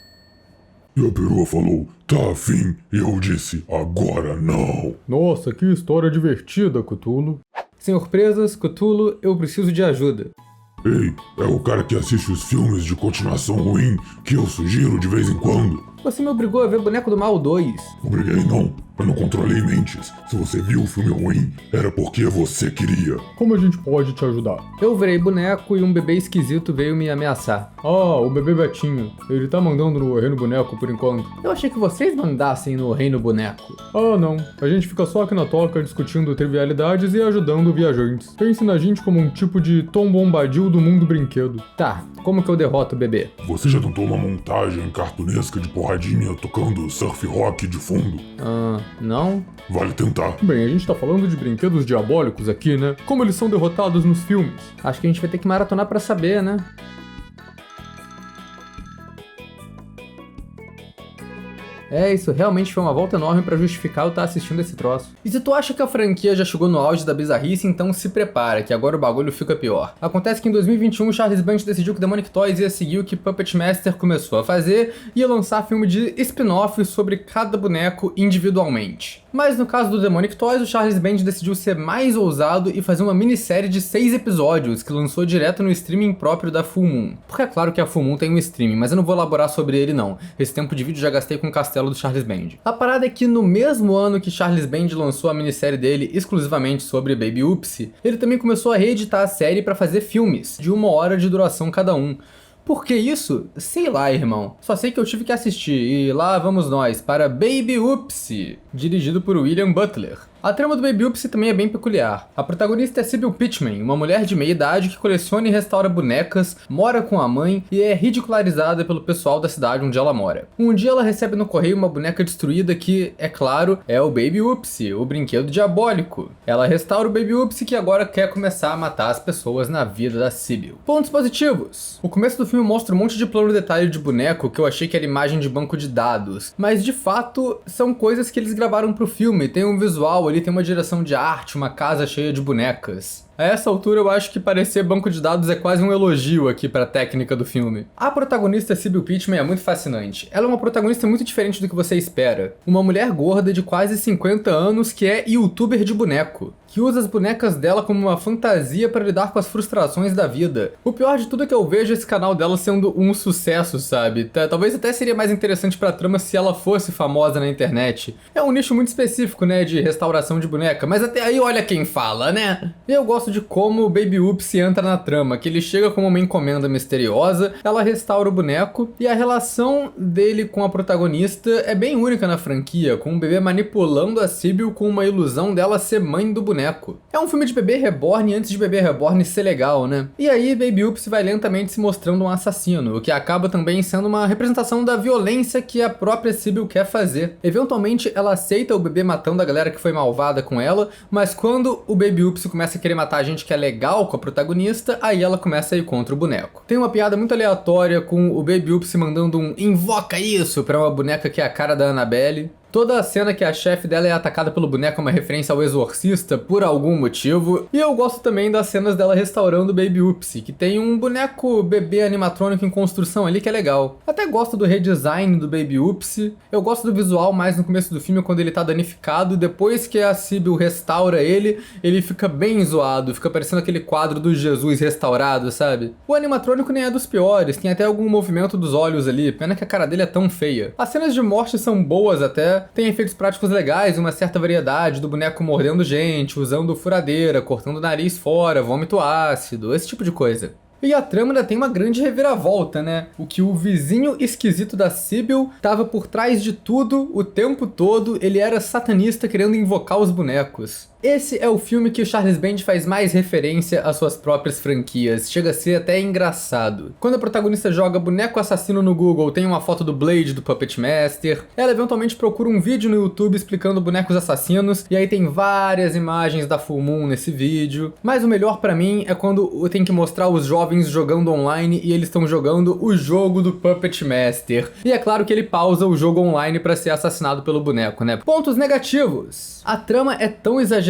Speaker 5: E a perua falou, tá afim, e eu disse, agora não.
Speaker 2: Nossa, que história divertida, Cthulhu. Senhor Presas, Cthulhu, eu preciso de ajuda.
Speaker 5: Ei, é o cara que assiste os filmes de continuação ruim que eu sugiro de vez em quando.
Speaker 2: Você me obrigou a ver Boneco do Mal 2.
Speaker 5: Obriguei não, eu não controlei mentes. Se você viu o filme ruim, era porque você queria.
Speaker 2: Como a gente pode te ajudar? Eu virei boneco e um bebê esquisito veio me ameaçar. Ah, o bebê Betinho. Ele tá mandando no Reino Boneco por enquanto. Eu achei que vocês mandassem no Reino Boneco. Ah, não. A gente fica só aqui na toca discutindo trivialidades e ajudando viajantes. Pense na gente como um tipo de Tom Bombadil do mundo brinquedo. Tá, como que eu derroto o bebê?
Speaker 5: Você já tentou uma montagem cartunesca de porradinha tocando surf rock de fundo?
Speaker 2: Não?
Speaker 5: Vale tentar.
Speaker 2: Bem, a gente tá falando de brinquedos diabólicos aqui, né? Como eles são derrotados nos filmes. Acho que a gente vai ter que maratonar pra saber, né? É, isso realmente foi uma volta enorme pra justificar eu estar assistindo esse troço. E se tu acha que a franquia já chegou no auge da bizarrice, então se prepara, que agora o bagulho fica pior. Acontece que em 2021 Charles Band decidiu que Demonic Toys ia seguir o que Puppet Master começou a fazer e ia lançar filme de spin-off sobre cada boneco individualmente. Mas no caso do Demonic Toys, o Charles Band decidiu ser mais ousado e fazer uma minissérie de 6 episódios, que lançou direto no streaming próprio da Full Moon. Porque é claro que a Full Moon tem um streaming, mas eu não vou elaborar sobre ele não. Esse tempo de vídeo já gastei com o castelo do Charles Band. A parada é que no mesmo ano que Charles Band lançou a minissérie dele exclusivamente sobre Baby Oopsie, ele também começou a reeditar a série para fazer filmes, de 1 hora de duração cada um. Por que isso? Sei lá, irmão. Só sei que eu tive que assistir, e lá vamos nós para Baby Oopsie, dirigido por William Butler. A trama do Baby Oopsie também é bem peculiar. A protagonista é Sybil Pitman, uma mulher de meia idade que coleciona e restaura bonecas, mora com a mãe e é ridicularizada pelo pessoal da cidade onde ela mora. Um dia ela recebe no correio uma boneca destruída que, é claro, é o Baby Oopsie, o brinquedo diabólico. Ela restaura o Baby Oopsie que agora quer começar a matar as pessoas na vida da Sybil. Pontos positivos. O começo do filme mostra um monte de plano detalhe de boneco que eu achei que era imagem de banco de dados, mas de fato são coisas que eles gravaram pro filme, tem um visual ali, tem uma direção de arte, uma casa cheia de bonecas. A essa altura eu acho que parecer banco de dados é quase um elogio aqui pra técnica do filme. A protagonista Sybil Pitman é muito fascinante. Ela é uma protagonista muito diferente do que você espera. Uma mulher gorda de quase 50 anos que é youtuber de boneco, que usa as bonecas dela como uma fantasia para lidar com as frustrações da vida. O pior de tudo é que eu vejo esse canal dela sendo um sucesso, sabe? Talvez até seria mais interessante pra trama se ela fosse famosa na internet. É um nicho muito específico, né, de restauração de boneca, mas até aí olha quem fala, né? Eu gosto de como o Baby Oopsie entra na trama, que ele chega como uma encomenda misteriosa, ela restaura o boneco, e a relação dele com a protagonista é bem única na franquia, com o bebê manipulando a Sybil com uma ilusão dela ser mãe do boneco. É um filme de bebê reborn antes de bebê reborn ser legal, né? E aí Baby Oopsie vai lentamente se mostrando um assassino, o que acaba também sendo uma representação da violência que a própria Sybil quer fazer. Eventualmente ela aceita o bebê matando a galera que foi malvada com ela, mas quando o Baby Oopsie começa a querer matar a gente que é legal com a protagonista, aí ela começa a ir contra o boneco. Tem uma piada muito aleatória com o Baby Oopsie mandando um "invoca isso" pra uma boneca que é a cara da Annabelle. Toda a cena que a chefe dela é atacada pelo boneco é uma referência ao Exorcista, por algum motivo. E eu gosto também das cenas dela restaurando o Baby Oopsie, que tem um boneco bebê animatrônico em construção ali que é legal. Até gosto do redesign do Baby Oopsie. Eu gosto do visual mais no começo do filme, quando ele tá danificado. Depois que a Sybil restaura ele, ele fica bem zoado, fica parecendo aquele quadro do Jesus restaurado, sabe? O animatrônico nem é dos piores, tem até algum movimento dos olhos ali, pena que a cara dele é tão feia. As cenas de morte são boas até, tem efeitos práticos legais, uma certa variedade do boneco mordendo gente, usando furadeira, cortando o nariz fora, vômito ácido, esse tipo de coisa. E a trama ainda tem uma grande reviravolta, né? O que o vizinho esquisito da Sybil tava por trás de tudo o tempo todo, ele era satanista querendo invocar os bonecos. Esse é o filme que o Charles Band faz mais referência às suas próprias franquias, chega a ser até engraçado. Quando a protagonista joga boneco assassino no Google, tem uma foto do Blade do Puppet Master, ela eventualmente procura um vídeo no YouTube explicando bonecos assassinos, e aí tem várias imagens da Full Moon nesse vídeo. Mas o melhor pra mim é quando tem que mostrar os jovens jogando online e eles estão jogando o jogo do Puppet Master. E é claro que ele pausa o jogo online pra ser assassinado pelo boneco, né? Pontos negativos. A trama é tão exagerada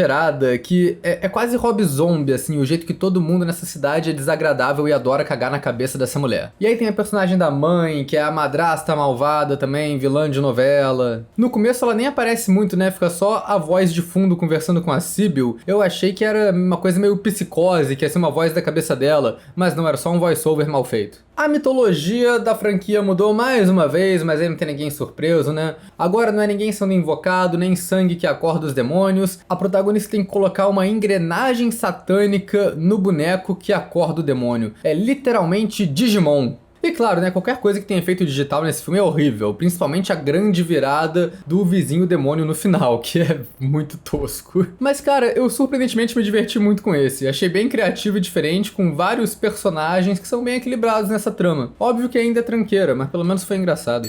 Speaker 2: que é quase Rob Zombie, assim, o jeito que todo mundo nessa cidade é desagradável e adora cagar na cabeça dessa mulher. E aí tem a personagem da mãe, que é a madrasta malvada também, vilã de novela. No começo ela nem aparece muito, né? Fica só a voz de fundo conversando com a Sybil. Eu achei que era uma coisa meio psicose, que ia ser uma voz da cabeça dela, mas não, era só um voice-over mal feito. A mitologia da franquia mudou mais uma vez, mas aí não tem ninguém surpreso, né? Agora não é ninguém sendo invocado, nem sangue que acorda os demônios. A protagonista tem que colocar uma engrenagem satânica no boneco que acorda o demônio. É literalmente Digimon. E claro, né, qualquer coisa que tenha efeito digital nesse filme é horrível, principalmente a grande virada do vizinho demônio no final, que é muito tosco. Mas cara, eu surpreendentemente me diverti muito com esse, achei bem criativo e diferente, com vários personagens que são bem equilibrados nessa trama. Óbvio que ainda é tranqueira, mas pelo menos foi engraçado.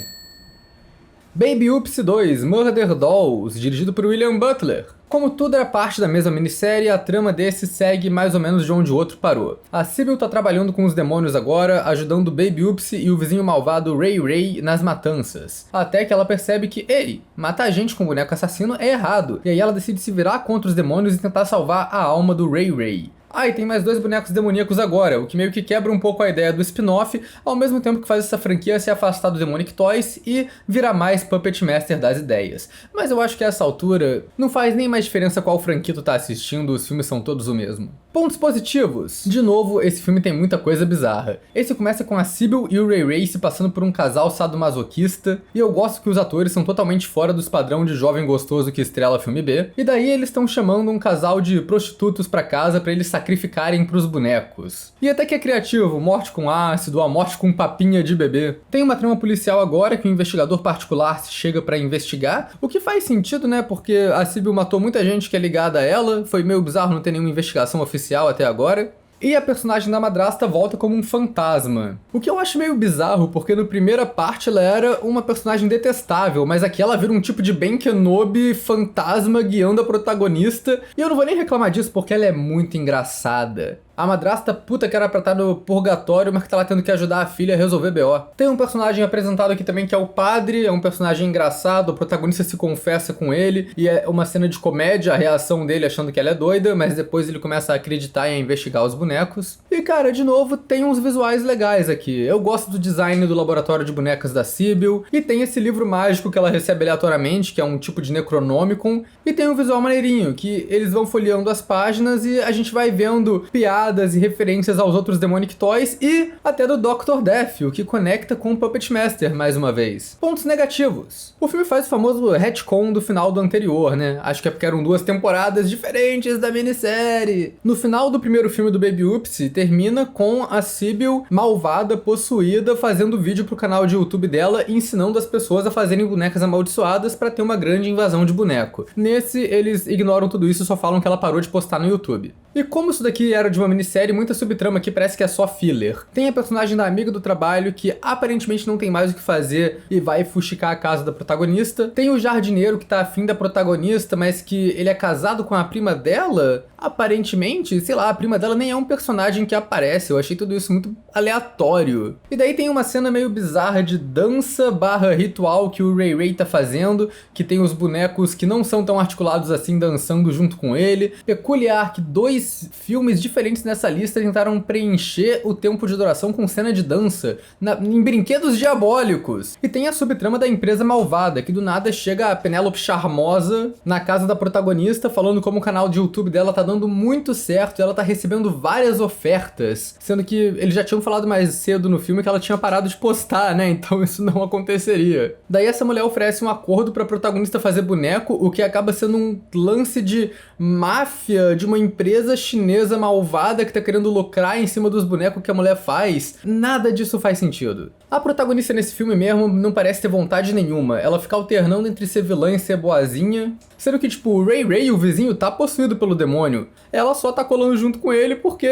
Speaker 2: Baby Oopsie 2, Murder Dolls, dirigido por William Butler. Como tudo era parte da mesma minissérie, a trama desse segue mais ou menos de onde o outro parou. A Sybil tá trabalhando com os demônios agora, ajudando o Baby Oopsie e o vizinho malvado Ray Ray nas matanças. Até que ela percebe que, ei, matar gente com boneco assassino é errado. E aí ela decide se virar contra os demônios e tentar salvar a alma do Ray Ray. Ah, e tem mais 2 bonecos demoníacos agora, o que meio que quebra um pouco a ideia do spin-off, ao mesmo tempo que faz essa franquia se afastar do Demonic Toys e virar mais Puppet Master das ideias. Mas eu acho que a essa altura não faz nem mais diferença qual franquia tu tá assistindo, os filmes são todos o mesmo. Pontos positivos. De novo, esse filme tem muita coisa bizarra. Esse começa com a Sybil e o Ray Ray se passando por um casal sadomasoquista, e eu gosto que os atores são totalmente fora dos padrão de jovem gostoso que estrela filme B, e daí eles estão chamando um casal de prostitutos pra casa pra eles sacrificarem pros bonecos. E até que é criativo, morte com ácido, a morte com papinha de bebê. Tem uma trama policial agora que o investigador particular chega pra investigar, o que faz sentido, né, porque a Sybil matou muita gente que é ligada a ela, foi meio bizarro não ter nenhuma investigação oficial até agora. E a personagem da madrasta volta como um fantasma. O que eu acho meio bizarro, porque na primeira parte ela era uma personagem detestável, mas aqui ela vira um tipo de Ben Kenobi fantasma guiando a protagonista. E eu não vou nem reclamar disso, porque ela é muito engraçada. A madrasta puta que era pra estar no purgatório, mas que tá lá tendo que ajudar a filha a resolver BO. Tem um personagem apresentado aqui também que é o padre, é um personagem engraçado, o protagonista se confessa com ele, e é uma cena de comédia, a reação dele achando que ela é doida, mas depois ele começa a acreditar e a investigar os bonecos. E cara, de novo, tem uns visuais legais aqui. Eu gosto do design do laboratório de bonecas da Sybil, e tem esse livro mágico que ela recebe aleatoriamente, que é um tipo de Necronomicon, e tem um visual maneirinho, que eles vão folheando as páginas e a gente vai vendo piadas e referências aos outros Demonic Toys e até do Dr. Death, o que conecta com o Puppet Master mais uma vez. Pontos negativos. O filme faz o famoso retcon do final do anterior, né? Acho que é porque eram 2 temporadas diferentes da minissérie. No final do primeiro filme do Baby Oopsie, termina com a Sybil malvada, possuída, fazendo vídeo pro canal de YouTube dela, ensinando as pessoas a fazerem bonecas amaldiçoadas pra ter uma grande invasão de boneco. Nesse, eles ignoram tudo isso e só falam que ela parou de postar no YouTube. E como isso daqui era de uma minissérie, muita subtrama aqui parece que é só filler. Tem a personagem da amiga do trabalho que aparentemente não tem mais o que fazer e vai fuxicar a casa da protagonista. Tem o jardineiro que tá afim da protagonista, mas que ele é casado com a prima dela. Aparentemente, sei lá, a prima dela nem é um personagem que aparece. Eu achei tudo isso muito aleatório. E daí tem uma cena meio bizarra de dança / ritual que o Ray Ray tá fazendo, que tem os bonecos que não são tão articulados assim dançando junto com ele. Peculiar que 2 filmes diferentes nessa lista tentaram preencher o tempo de duração com cena de dança em brinquedos diabólicos. E tem a subtrama da empresa malvada, que do nada chega a Penélope charmosa na casa da protagonista, falando como o canal de YouTube dela tá dando muito certo e ela tá recebendo várias ofertas, sendo que eles já tinham falado mais cedo no filme que ela tinha parado de postar, né? Então isso não aconteceria. Daí essa mulher oferece um acordo pra protagonista fazer boneco, o que acaba sendo um lance de máfia de uma empresa chinesa malvada que tá querendo lucrar em cima dos bonecos que a mulher faz. Nada disso faz sentido. A protagonista nesse filme mesmo não parece ter vontade nenhuma. Ela fica alternando entre ser vilã e ser boazinha. Sendo que, tipo, o Ray Ray, o vizinho, tá possuído pelo demônio. Ela só tá colando junto com ele porque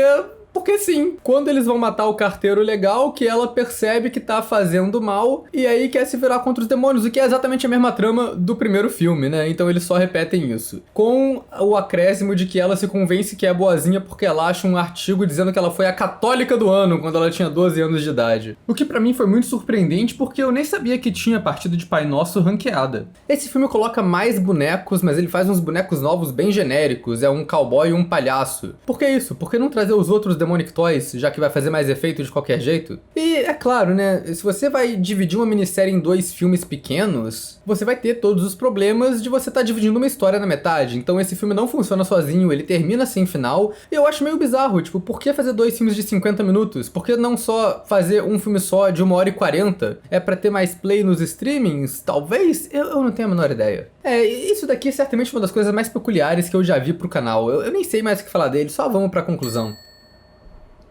Speaker 2: sim, quando eles vão matar o carteiro legal, que ela percebe que tá fazendo mal, e aí quer se virar contra os demônios, o que é exatamente a mesma trama do primeiro filme, né? Então eles só repetem isso. Com o acréscimo de que ela se convence que é boazinha porque ela acha um artigo dizendo que ela foi a católica do ano quando ela tinha 12 anos de idade. O que pra mim foi muito surpreendente porque eu nem sabia que tinha partida de Pai Nosso ranqueada. Esse filme coloca mais bonecos, mas ele faz uns bonecos novos bem genéricos, é um cowboy e um palhaço. Por que isso? Por que não trazer os outros Demonic Toys, já que vai fazer mais efeito de qualquer jeito? E é claro, né, se você vai dividir uma minissérie em 2 filmes pequenos, você vai ter todos os problemas de você estar dividindo uma história na metade. Então esse filme não funciona sozinho, ele termina sem final, e eu acho meio bizarro, tipo, por que fazer 2 filmes de 50 minutos? Por que não só fazer um filme só de 1h40? É pra ter mais play nos streamings? Talvez? Eu não tenho a menor ideia. Isso daqui é certamente uma das coisas mais peculiares que eu já vi pro canal. Eu nem sei mais o que falar dele, só vamos pra conclusão.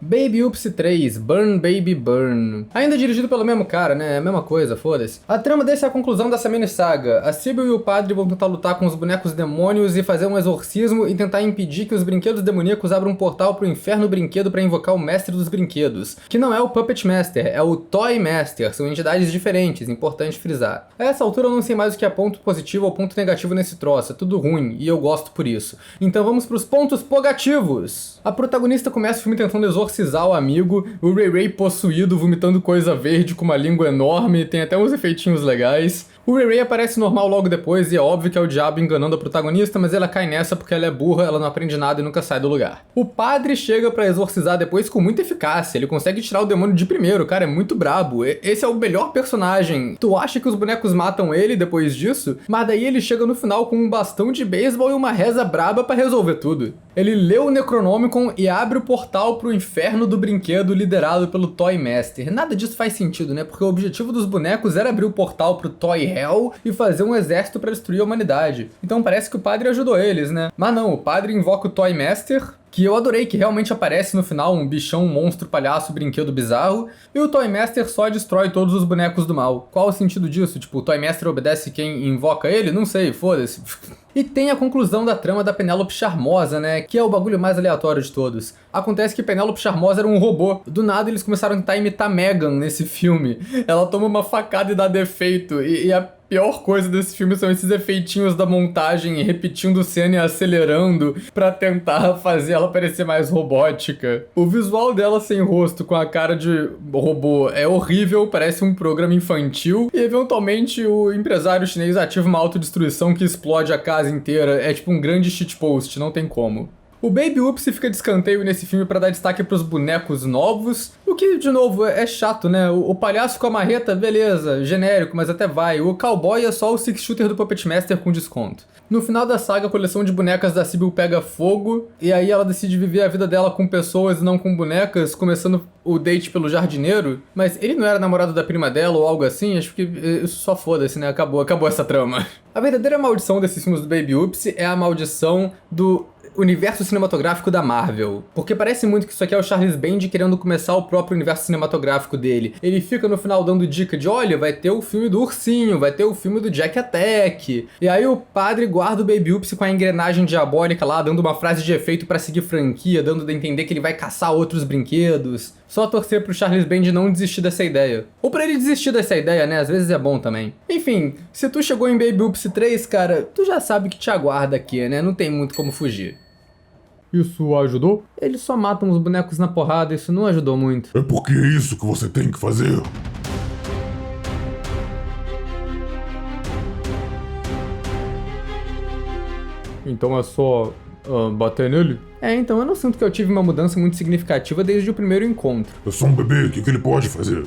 Speaker 2: Baby Oopsie 3, Burn Baby Burn. Ainda dirigido pelo mesmo cara, né? É a mesma coisa, foda-se. A trama desse é a conclusão dessa mini-saga. A Sybil e o padre vão tentar lutar com os bonecos demônios e fazer um exorcismo e tentar impedir que os brinquedos demoníacos abram um portal pro inferno brinquedo pra invocar o mestre dos brinquedos. Que não é o Puppet Master, é o Toy Master. São entidades diferentes, importante frisar. A essa altura eu não sei mais o que é ponto positivo ou ponto negativo nesse troço. É tudo ruim, e eu gosto por isso. Então vamos pros pontos pogativos. A protagonista começa o filme tentando exorcizar o amigo, o Ray Ray possuído, vomitando coisa verde com uma língua enorme, tem até uns efeitinhos legais. O Ray Ray aparece normal logo depois e é óbvio que é o diabo enganando a protagonista, mas ela cai nessa porque ela é burra, ela não aprende nada e nunca sai do lugar. O padre chega pra exorcizar depois com muita eficácia, ele consegue tirar o demônio de primeiro, o cara é muito brabo, esse é o melhor personagem. Tu acha que os bonecos matam ele depois disso? Mas daí ele chega no final com um bastão de beisebol e uma reza braba pra resolver tudo. Ele lê o Necronomicon e abre o portal pro inferno do brinquedo liderado pelo Toy Master. Nada disso faz sentido, né? Porque o objetivo dos bonecos era abrir o portal pro Toy Hell e fazer um exército pra destruir a humanidade. Então parece que o padre ajudou eles, né? Mas não, o padre invoca o Toy Master, que eu adorei, que realmente aparece no final um bichão, um monstro, palhaço, brinquedo bizarro, e o Toy Master só destrói todos os bonecos do mal. Qual o sentido disso? Tipo, o Toy Master obedece quem invoca ele? Não sei, foda-se. E tem a conclusão da trama da Penélope Charmosa, né, que é o bagulho mais aleatório de todos. Acontece que Penélope Charmosa era um robô. Do nada eles começaram a tentar imitar Megan nesse filme. Ela toma uma facada e dá defeito, e a pior coisa desse filme são esses efeitinhos da montagem repetindo cena e acelerando pra tentar fazer ela parecer mais robótica. O visual dela sem rosto, com a cara de robô, é horrível, parece um programa infantil, e eventualmente o empresário chinês ativa uma autodestruição que explode a casa inteira. É tipo um grande shitpost, não tem como. O Baby Oopsie fica de escanteio nesse filme pra dar destaque pros bonecos novos, o que, de novo, é chato, né? O palhaço com a marreta, beleza, genérico, mas até vai. O cowboy é só o six shooter do Puppet Master com desconto. No final da saga, a coleção de bonecas da Sybil pega fogo, e aí ela decide viver a vida dela com pessoas e não com bonecas, começando o date pelo jardineiro, mas ele não era namorado da prima dela ou algo assim, acho que isso só foda-se, né? Acabou essa trama. A verdadeira maldição desses filmes do Baby Oopsie é a maldição do universo cinematográfico da Marvel. Porque parece muito que isso aqui é o Charles Band querendo começar o próprio universo cinematográfico dele. Ele fica no final dando dica de, olha, vai ter o filme do ursinho, vai ter o filme do Jack Attack. E aí o padre guarda o Baby Oopsie com a engrenagem diabólica lá, dando uma frase de efeito pra seguir franquia, dando a entender que ele vai caçar outros brinquedos. Só torcer pro Charles Band não desistir dessa ideia. Ou pra ele desistir dessa ideia, né? Às vezes é bom também. Enfim, se tu chegou em Baby Oopsie 3, cara, tu já sabe que te aguarda aqui, né? Não tem muito como fugir. Isso ajudou? Eles só matam os bonecos na porrada, isso não ajudou muito.
Speaker 5: É porque é isso que você tem que fazer.
Speaker 2: Então é só bater nele? Então eu não sinto que eu tive uma mudança muito significativa desde o primeiro encontro.
Speaker 5: É só um bebê, o que ele pode fazer?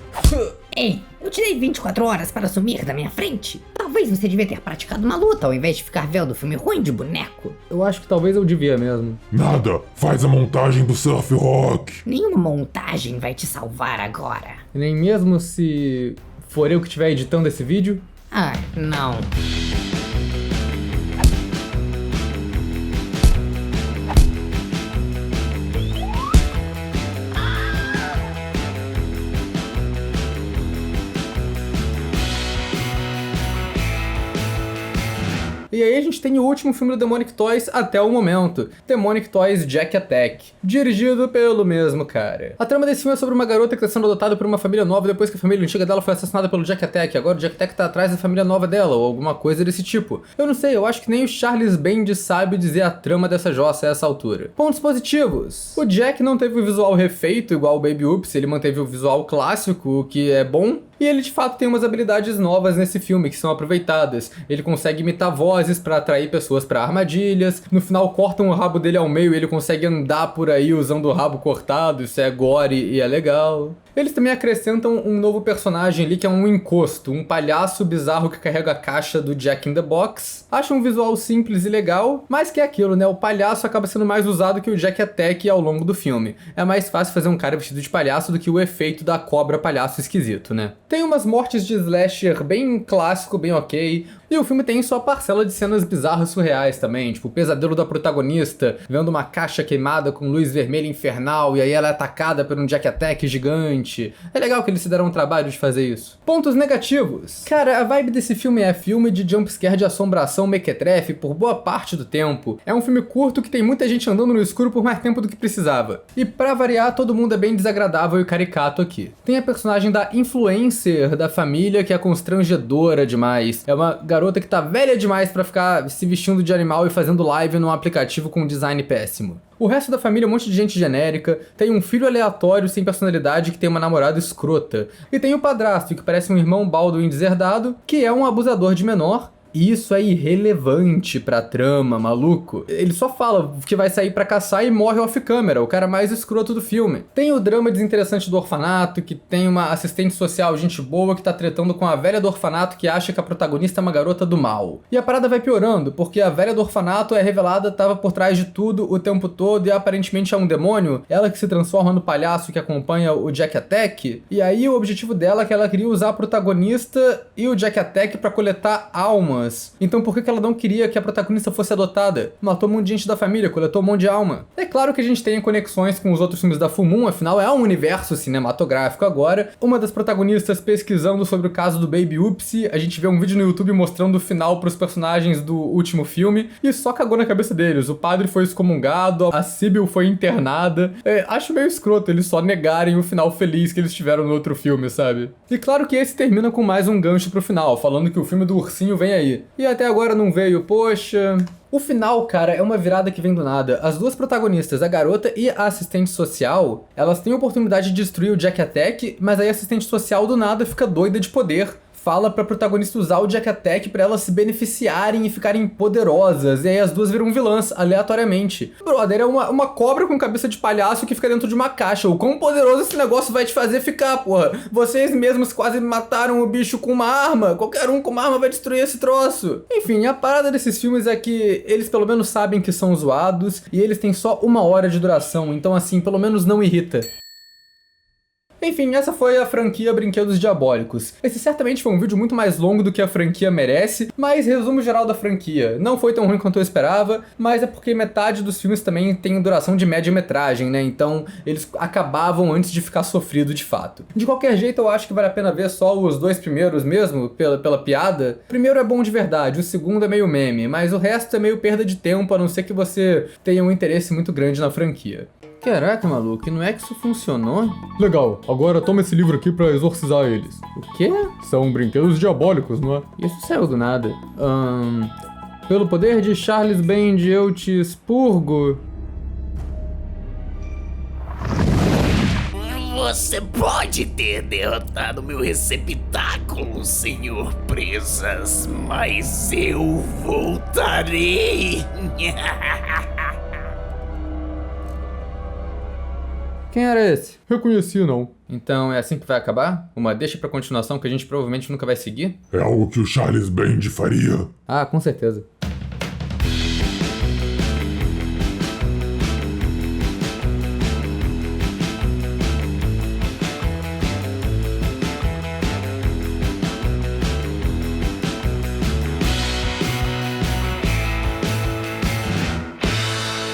Speaker 3: Ei, eu te dei 24 horas para sumir da minha frente. Talvez você devia ter praticado uma luta ao invés de ficar vendo filme ruim de boneco.
Speaker 2: Eu acho que talvez eu devia mesmo.
Speaker 5: Nada, faz a montagem do surf rock.
Speaker 3: Nenhuma montagem vai te salvar agora.
Speaker 2: Nem mesmo se for eu que estiver editando esse vídeo?
Speaker 3: Ah, não.
Speaker 2: E aí a gente tem o último filme do Demonic Toys até o momento, Demonic Toys Jack Attack, dirigido pelo mesmo cara. A trama desse filme é sobre uma garota que está sendo adotada por uma família nova depois que a família antiga dela foi assassinada pelo Jack Attack. Agora o Jack Attack tá atrás da família nova dela, ou alguma coisa desse tipo. Eu não sei, eu acho que nem o Charles Band sabe dizer a trama dessa jossa a essa altura. Pontos positivos. O Jack não teve o visual refeito igual o Baby Oopsie, ele manteve o visual clássico, o que é bom. E ele de fato tem umas habilidades novas nesse filme que são aproveitadas. Ele consegue imitar vozes pra atrair pessoas pra armadilhas. No final cortam o rabo dele ao meio e ele consegue andar por aí usando o rabo cortado. Isso é gore e é legal. Eles também acrescentam um novo personagem ali que é um encosto, um palhaço bizarro que carrega a caixa do Jack in the Box. Acho um visual simples e legal, mas que é aquilo, né? O palhaço acaba sendo mais usado que o Jack Attack ao longo do filme. É mais fácil fazer um cara vestido de palhaço do que o efeito da cobra palhaço esquisito, né? Tem umas mortes de slasher bem clássico, bem ok. E o filme tem sua parcela de cenas bizarras surreais também, tipo o pesadelo da protagonista, vendo uma caixa queimada com luz vermelha infernal e aí ela é atacada por um Jack Attack gigante. É legal que eles se deram um trabalho de fazer isso. Pontos negativos. Cara, a vibe desse filme é filme de jumpscare de assombração mequetrefe por boa parte do tempo. É um filme curto que tem muita gente andando no escuro por mais tempo do que precisava. E pra variar, todo mundo é bem desagradável e caricato aqui. Tem a personagem da Influencer ser da família que é constrangedora demais. É uma garota que tá velha demais pra ficar se vestindo de animal e fazendo live num aplicativo com um design péssimo. O resto da família é um monte de gente genérica, tem um filho aleatório sem personalidade que tem uma namorada escrota, e tem o padrasto que parece um irmão Baldwin deserdado, que é um abusador de menor. E isso é irrelevante pra trama, maluco. Ele só fala que vai sair pra caçar e morre off-câmera, o cara mais escroto do filme. Tem o drama desinteressante do orfanato, que tem uma assistente social, gente boa, que tá tretando com a velha do orfanato que acha que a protagonista é uma garota do mal. E a parada vai piorando, porque a velha do orfanato é revelada, tava por trás de tudo o tempo todo e aparentemente é um demônio. Ela que se transforma no palhaço que acompanha o Jack Attack. E aí o objetivo dela é que ela queria usar a protagonista e o Jack Attack pra coletar almas. Então por que ela não queria que a protagonista fosse adotada? Matou um monte de gente da família, coletou um monte de alma. É claro que a gente tem conexões com os outros filmes da Full Moon, afinal é um universo cinematográfico agora. Uma das protagonistas pesquisando sobre o caso do Baby Oopsie, a gente vê um vídeo no YouTube mostrando o final pros personagens do último filme, e só cagou na cabeça deles. O padre foi excomungado, a Sybil foi internada. Acho meio escroto eles só negarem o final feliz que eles tiveram no outro filme, sabe? E claro que esse termina com mais um gancho pro final, falando que o filme do ursinho vem aí. E até agora não veio, poxa. O final, cara, é uma virada que vem do nada. As duas protagonistas, a garota e a assistente social, elas têm a oportunidade de destruir o Jack Attack, mas aí a assistente social do nada fica doida de poder. Fala pra protagonista usar o Jack Attack pra elas se beneficiarem e ficarem poderosas. E aí as duas viram vilãs, aleatoriamente. Brother, é uma cobra com cabeça de palhaço que fica dentro de uma caixa. O quão poderoso esse negócio vai te fazer ficar, porra? Vocês mesmos quase mataram o bicho com uma arma. Qualquer um com uma arma vai destruir esse troço. Enfim, a parada desses filmes é que eles pelo menos sabem que são zoados e eles têm só 1 hora de duração. Então assim, pelo menos não irrita. Enfim, essa foi a franquia Brinquedos Diabólicos. Esse certamente foi um vídeo muito mais longo do que a franquia merece, mas resumo geral da franquia. Não foi tão ruim quanto eu esperava, mas é porque metade dos filmes também tem duração de média-metragem, né? Então eles acabavam antes de ficar sofrido de fato. De qualquer jeito, eu acho que vale a pena ver só os 2 primeiros mesmo, pela piada. O primeiro é bom de verdade, o segundo é meio meme, mas o resto é meio perda de tempo, a não ser que você tenha um interesse muito grande na franquia. Caraca, maluco, não é que isso funcionou? Legal, agora toma esse livro aqui pra exorcizar eles. O quê? São brinquedos diabólicos, não é? Isso saiu do nada. Pelo poder de Charles Band, eu te expurgo.
Speaker 6: Você pode ter derrotado meu receptáculo, Senhor Presas, mas eu voltarei.
Speaker 2: Quem era esse? Reconheci, não. Então é assim que vai acabar? Uma deixa pra continuação que a gente provavelmente nunca vai seguir?
Speaker 5: É algo que o Charles Band faria.
Speaker 2: Ah, com certeza.